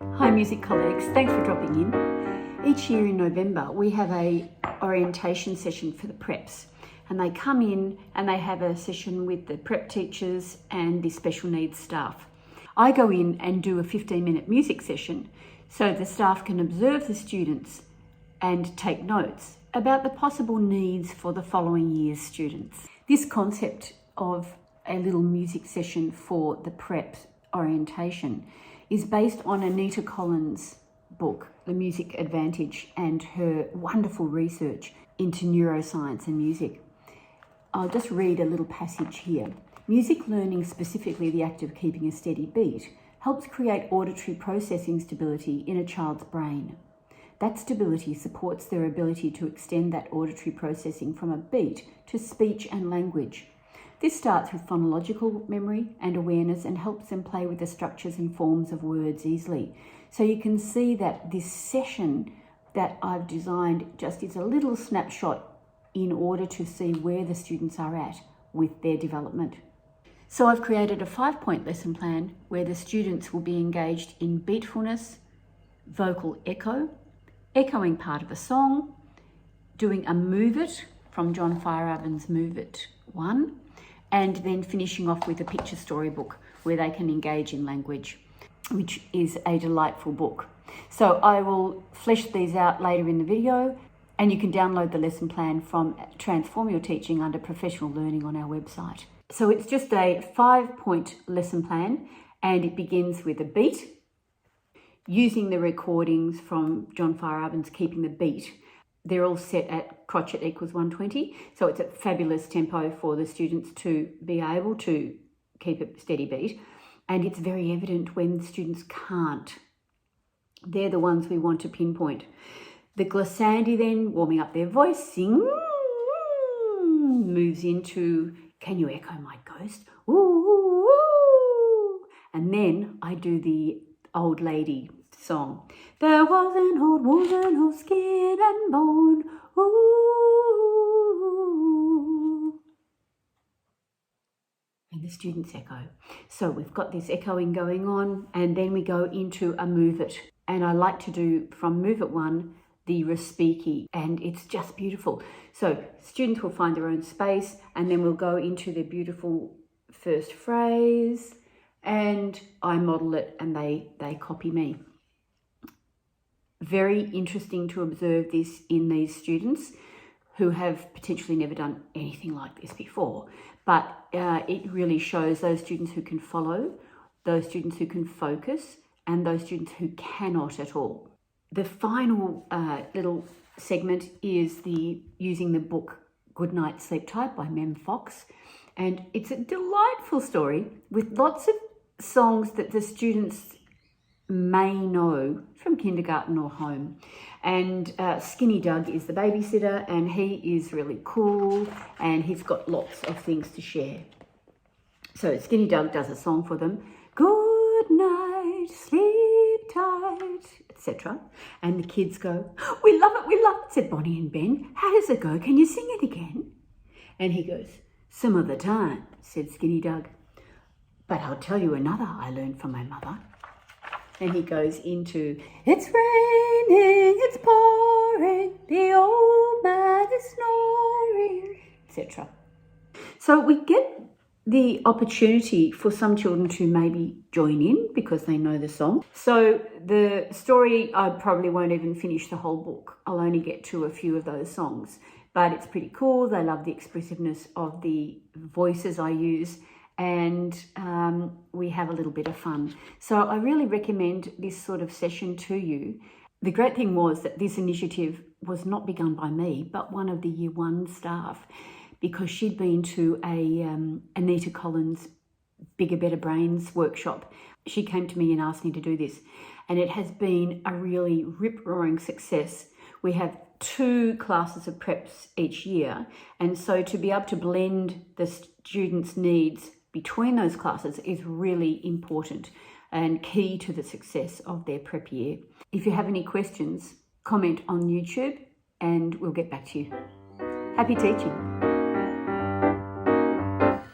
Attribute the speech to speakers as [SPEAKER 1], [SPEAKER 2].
[SPEAKER 1] Hi music colleagues, thanks for dropping in. Each year in November we have a orientation session for the preps, and they come in and they have a session with the prep teachers and the special needs staff. I go in and do a 15-minute music session so the staff can observe the students and take notes about the possible needs for the following year's students. This concept of a little music session for the prep orientation is based on Anita Collins' book, The Music Advantage, and her wonderful research into neuroscience and music. I'll just read a little passage here. Music learning, specifically the act of keeping a steady beat, helps create auditory processing stability in a child's brain. That stability supports their ability to extend that auditory processing from a beat to speech and language. This starts with phonological memory and awareness and helps them play with the structures and forms of words easily. So you can see that this session that I've designed just is a little snapshot in order to see where the students are at with their development. So I've created a 5-point lesson plan where the students will be engaged in beatfulness, vocal echo, echoing part of a song, doing a Move It from John Feyerabend's Move It 1, and then finishing off with a picture storybook where they can engage in language, which is a delightful book. So I will flesh these out later in the video, and you can download the lesson plan from Transform Your Teaching under Professional Learning on our website. So it's just a 5-point lesson plan, and it begins with a beat, using the recordings from John Feyerabend's Keeping the Beat. They're all set at crotchet equals 120, so it's a fabulous tempo for the students to be able to keep a steady beat, and it's very evident when students can't. They're the ones we want to pinpoint. The glissandi then, warming up their voice, sing, moves into Can You Echo My Ghost? Ooh, ooh. And then I do the old lady song. There was an old woman of skin and bone. Ooh. And the students echo. So we've got this echoing going on, and then we go into a Move It. And I like to do from Move It 1 the Respiki, and it's just beautiful. So students will find their own space, and then we'll go into the beautiful first phrase, and I model it and they copy me. Very interesting to observe this in these students who have potentially never done anything like this before, but it really shows those students who can follow, those students who can focus, and those students who cannot at all. The final little segment is using the book Good Night Sleep Tight by Mem Fox, and it's a delightful story with lots of songs that the students may know from kindergarten or home. And Skinny Doug is the babysitter, and he is really cool, and he's got lots of things to share. So Skinny Doug does a song for them, good night, sleep tight, etc. And the kids go, we love it, said Bonnie and Ben. How does it go? Can you sing it again? And he goes, some of the time, said Skinny Doug. But I'll tell you another I learned from my mother. And he goes into, it's raining, it's pouring, the old man is snoring, etc. So we get the opportunity for some children to maybe join in because they know the song. So the story, I probably won't even finish the whole book. I'll only get to a few of those songs, but it's pretty cool. They love the expressiveness of the voices I use, and we have a little bit of fun. So I really recommend this sort of session to you. The great thing was that this initiative was not begun by me, but one of the Year 1 staff, because she'd been to a Anita Collins Bigger Better Brains workshop. She came to me and asked me to do this, and it has been a really rip-roaring success. We have 2 classes of preps each year, and so to be able to blend the students' needs between those classes is really important and key to the success of their prep year. If you have any questions, comment on YouTube and we'll get back to you. Happy teaching.